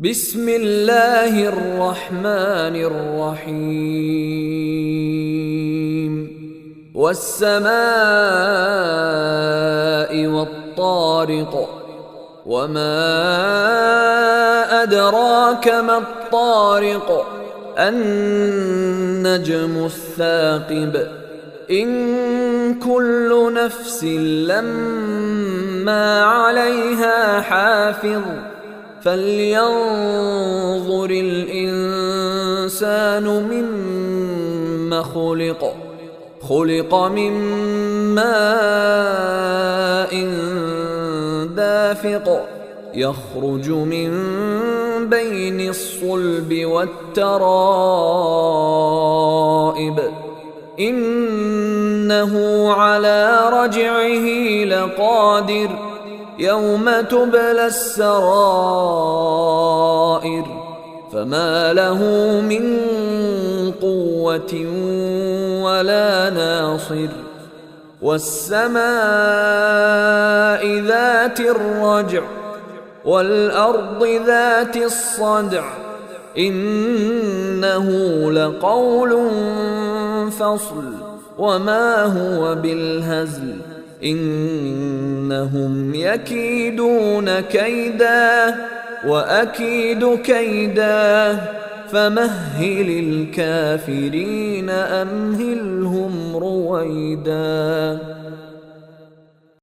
بسم الله الرحمن الرحيم والسماء والطارق وما أدراك ما الطارق النجم الثاقب إن كل نفس لما عليها حافظ فلينظر الإنسان مما خلق من ماء دافق يخرج من بين الصلب والترائب إنه على رجعه لقادر يوم تبلى السرائر فما له من قوة ولا ناصر والسماء ذات الرجع والأرض ذات الصدع إنه لقول فصل وما هو بالهزل إنهم يكيدون كيدا وأكيد كيدا فمهل الكافرين أمهلهم رويدا.